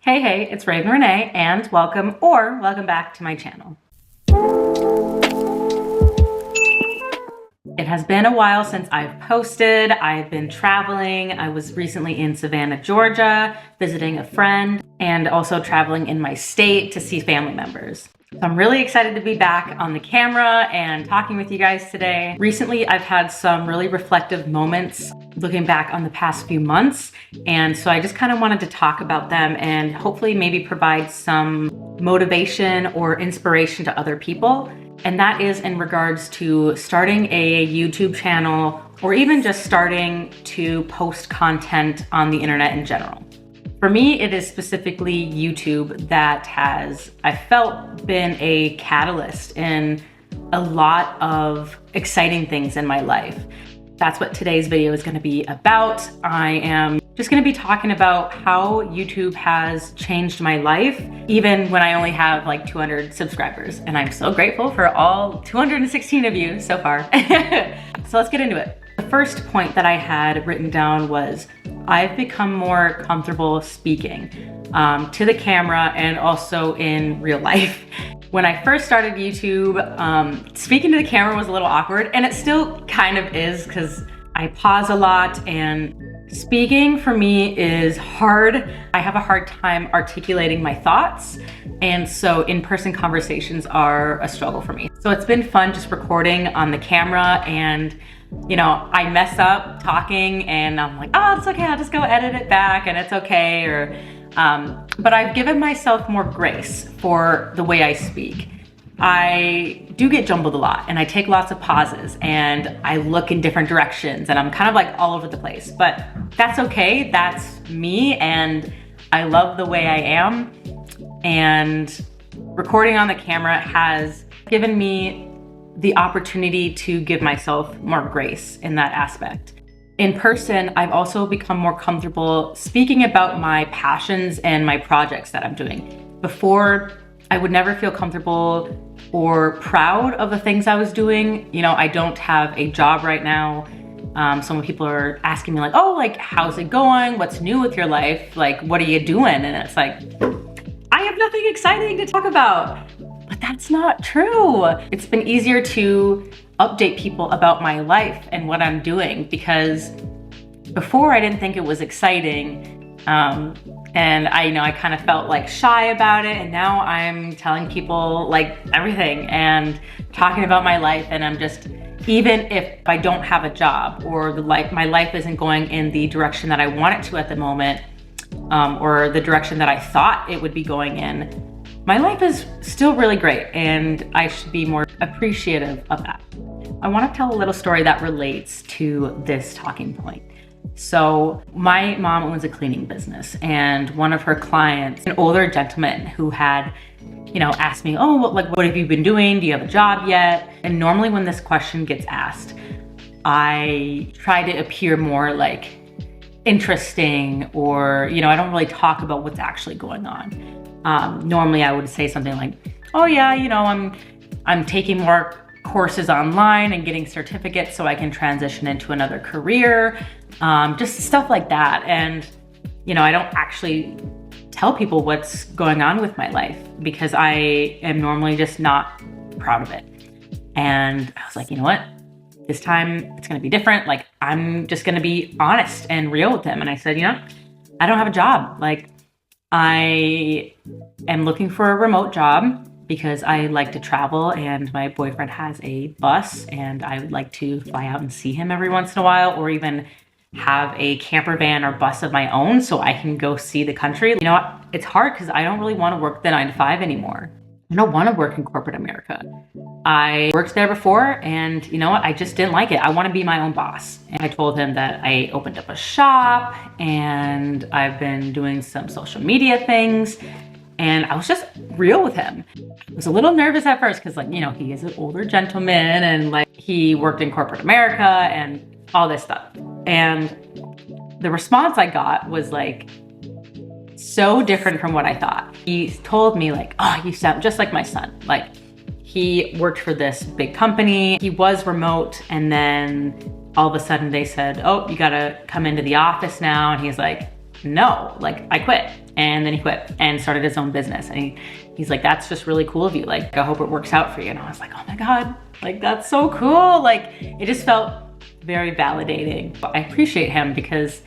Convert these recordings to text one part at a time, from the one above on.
Hey, it's Raven Renee, and welcome back to my channel. It has been a while since I've posted. I've been traveling. I was recently in Savannah, Georgia, visiting a friend, and also traveling in my state to see family members. So I'm really excited to be back on the camera and talking with you guys today. Recently, I've had some really reflective moments looking back on the past few months. And so I just kind of wanted to talk about them and hopefully maybe provide some motivation or inspiration to other people. And that is in regards to starting a YouTube channel or even just starting to post content on the internet in general. For me, it is specifically YouTube that has, I felt, been a catalyst in a lot of exciting things in my life. That's what today's video is going to be about. I am just going to be talking about how YouTube has changed my life, even when I only have like 200 subscribers. And I'm so grateful for all 216 of you so far. So let's get into it. The first point that I had written down was I've become more comfortable speaking to the camera and also in real life. When I first started YouTube, speaking to the camera was a little awkward, and it still kind of is because I pause a lot and speaking for me is hard. I have a hard time articulating my thoughts, and so in-person conversations are a struggle for me. So it's been fun just recording on the camera, and you know, I mess up talking and I'm like, oh, it's okay, I'll just go edit it back and it's okay. But I've given myself more grace for the way I speak. I do get jumbled a lot and I take lots of pauses and I look in different directions and I'm kind of like all over the place, but that's okay. That's me and I love the way I am. And recording on the camera has given me the opportunity to give myself more grace in that aspect. In person, I've also become more comfortable speaking about my passions and my projects that I'm doing. Before, I would never feel comfortable or proud of the things I was doing. You know, I don't have a job right now. Some people are asking me like, oh, like, how's it going? What's new with your life? Like, what are you doing? And it's like, I have nothing exciting to talk about. But that's not true. It's been easier to update people about my life and what I'm doing because before I didn't think it was exciting. And I kind of felt like shy about it. And now I'm telling people like everything and talking about my life. And I'm just, even if I don't have a job or my life isn't going in the direction that I want it to at the moment, or the direction that I thought it would be going in, my life is still really great and I should be more appreciative of that. I want to tell a little story that relates to this talking point. So my mom owns a cleaning business and one of her clients, an older gentleman who had, asked me, oh, what have you been doing? Do you have a job yet? And normally when this question gets asked, I try to appear more like interesting or, I don't really talk about what's actually going on. Normally I would say something like, oh yeah, I'm taking more courses online and getting certificates so I can transition into another career, just stuff like that. And, I don't actually tell people what's going on with my life because I am normally just not proud of it. And I was like, you know what? This time it's going to be different. Like, I'm just going to be honest and real with him. And I said, I don't have a job. Like, I am looking for a remote job because I like to travel and my boyfriend has a bus and I would like to fly out and see him every once in a while or even have a camper van or bus of my own so I can go see the country. You know what? It's hard because I don't really want to work the 9 to 5 anymore. I don't want to work in corporate America. I worked there before and you know what? I just didn't like it. I want to be my own boss. And I told him that I opened up a shop and I've been doing some social media things and I was just real with him. I was a little nervous at first because he is an older gentleman and he worked in corporate America and all this stuff. And the response I got was so different from what I thought. He told me oh, you sound just like my son. He worked for this big company. He was remote and then all of a sudden they said, oh, you gotta come into the office now. And he's like, no, like I quit. And then he quit and started his own business. And he's like, that's just really cool of you. Like, I hope it works out for you. And I was like, oh my God, like that's so cool. Like it just felt very validating. But I appreciate him because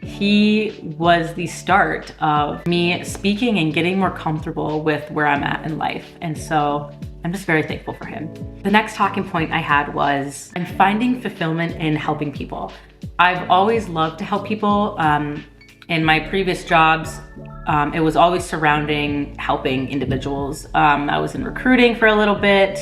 he was the start of me speaking and getting more comfortable with where I'm at in life. And so I'm just very thankful for him. The next talking point I had was I'm finding fulfillment in helping people. I've always loved to help people. In my previous jobs, it was always surrounding helping individuals. I was in recruiting for a little bit.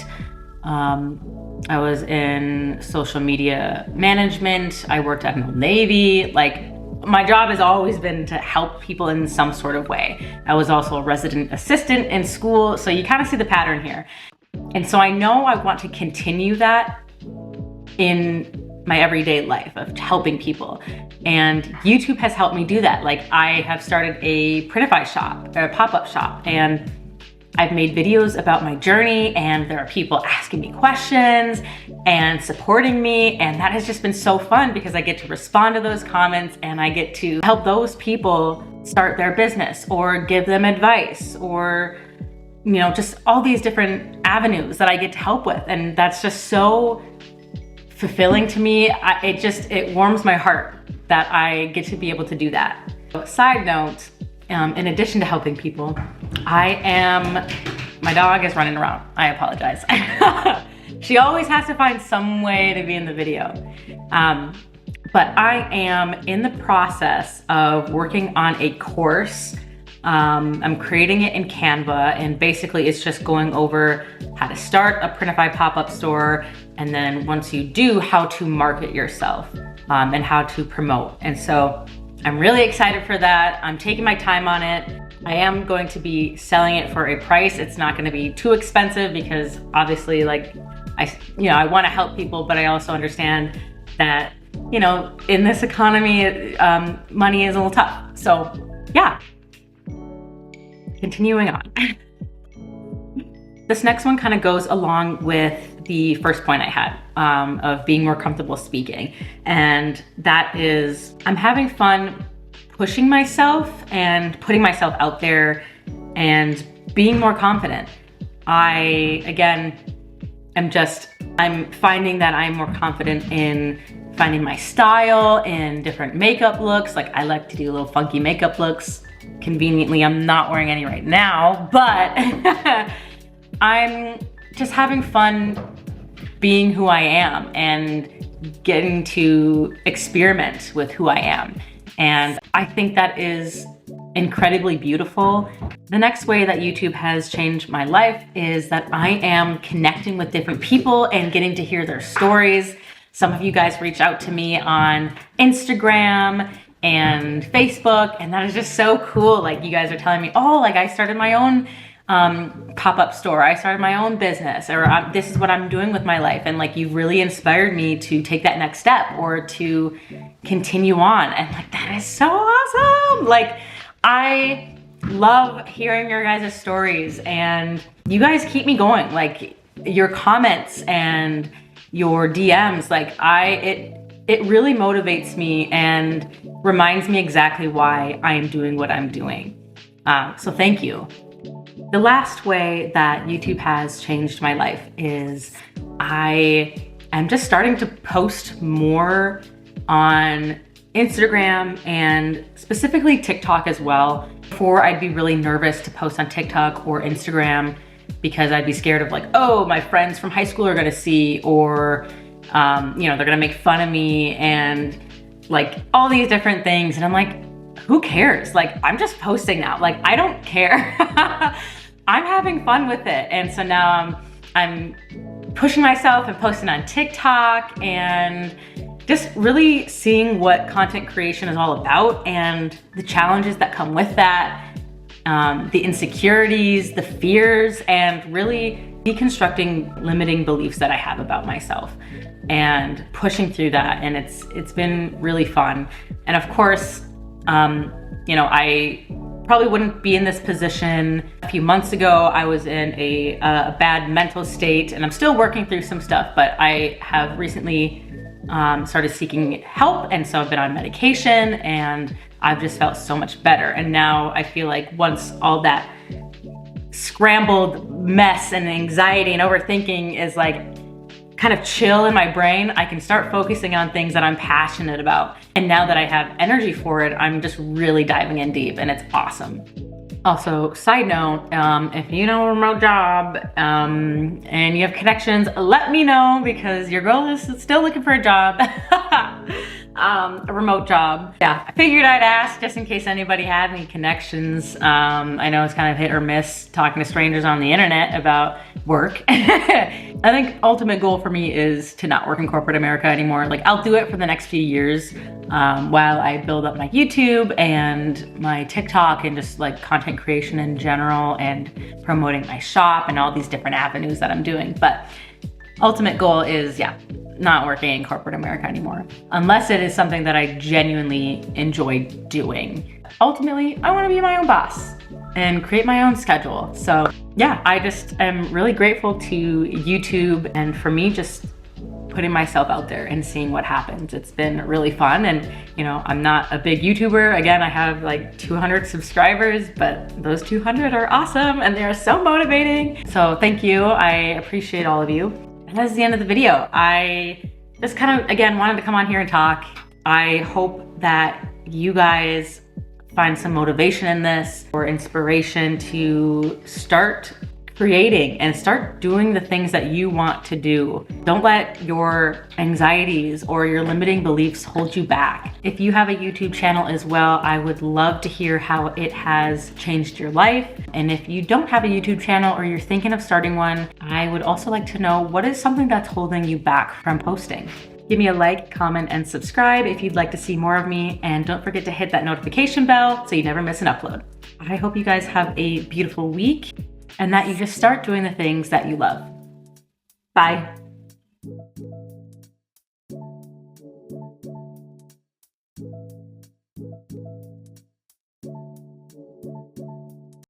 I was in social media management. I worked at an Old Navy. Like, my job has always been to help people in some sort of way. I was also a resident assistant in school, so you kind of see the pattern here. And so I know I want to continue that in my everyday life of helping people. And YouTube has helped me do that. Like, I have started a Printify shop, or a pop-up shop, and I've made videos about my journey, and there are people asking me questions and supporting me, and that has just been so fun because I get to respond to those comments and I get to help those people start their business or give them advice, or you know, just all these different avenues that I get to help with. And that's just so fulfilling to me. It warms my heart that I get to be able to do that. Side note, in addition to helping people, my dog is running around. I apologize. She always has to find some way to be in the video. But I am in the process of working on a course. I'm creating it in Canva, and basically it's just going over how to start a Printify pop-up store, and then once you do, how to market yourself and how to promote. And so I'm really excited for that. I'm taking my time on it. I am going to be selling it for a price. It's not going to be too expensive because obviously, like, I want to help people, but I also understand that, you know, in this economy, money is a little tough. So yeah, continuing on. This next one kind of goes along with the first point I had of being more comfortable speaking. And that is, I'm having fun pushing myself and putting myself out there and being more confident. I'm finding that I'm more confident in finding my style in different makeup looks. Like, I like to do little funky makeup looks. Conveniently, I'm not wearing any right now, but I'm just having fun being who I am and getting to experiment with who I am. And I think that is incredibly beautiful. The next way that YouTube has changed my life is that I am connecting with different people and getting to hear their stories. Some of you guys reach out to me on Instagram and Facebook, and that is just so cool. Like, you guys are telling me, oh, like, I started my own pop-up store, I started my own business, or this is what I'm doing with my life. And like, you've really inspired me to take that next step or to continue on. And like, that is so awesome. Like, I love hearing your guys' stories, and you guys keep me going. Like, your comments and your DMs, like, it really motivates me and reminds me exactly why I am doing what I'm doing. So thank you. The last way that YouTube has changed my life is I am just starting to post more on Instagram and specifically TikTok as well. Before, I'd be really nervous to post on TikTok or Instagram because I'd be scared of like, oh, my friends from high school are gonna see, or they're gonna make fun of me and like all these different things. And I'm like, who cares? Like, I'm just posting now. Like, I don't care. I'm having fun with it. And so now I'm pushing myself and posting on TikTok and just really seeing what content creation is all about and the challenges that come with that, the insecurities, the fears, and really deconstructing limiting beliefs that I have about myself and pushing through that. And it's been really fun. And of course, I probably wouldn't be in this position a few months ago. I was in a bad mental state, and I'm still working through some stuff, but I have recently started seeking help. And so I've been on medication and I've just felt so much better. And now I feel like once all that scrambled mess and anxiety and overthinking is like kind of chill in my brain, I can start focusing on things that I'm passionate about. And now that I have energy for it, I'm just really diving in deep and it's awesome. Also, side note, if you know a remote job and you have connections, let me know because your girl is still looking for a job. A remote job. Yeah, I figured I'd ask just in case anybody had any connections. I know it's kind of hit or miss talking to strangers on the internet about work. I think ultimate goal for me is to not work in corporate America anymore. Like I'll do it for the next few years while I build up my YouTube and my TikTok and just like content creation in general and promoting my shop and all these different avenues that I'm doing. But ultimate goal is, yeah, not working in corporate America anymore, unless it is something that I genuinely enjoy doing. Ultimately, I want to be my own boss and create my own schedule. So yeah, I just am really grateful to YouTube and for me just putting myself out there and seeing what happens. It's been really fun. And you know, I'm not a big YouTuber. Again, I have like 200 subscribers, but those 200 are awesome and they're so motivating. So thank you. I appreciate all of you. And that's the end of the video. I just kind of, again, wanted to come on here and talk. I hope that you guys find some motivation in this or inspiration to start creating and start doing the things that you want to do. Don't let your anxieties or your limiting beliefs hold you back. If you have a YouTube channel as well, I would love to hear how it has changed your life. And if you don't have a YouTube channel or you're thinking of starting one, I would also like to know what is something that's holding you back from posting. Give me a like, comment, and subscribe if you'd like to see more of me. And don't forget to hit that notification bell so you never miss an upload. I hope you guys have a beautiful week and that you just start doing the things that you love. Bye.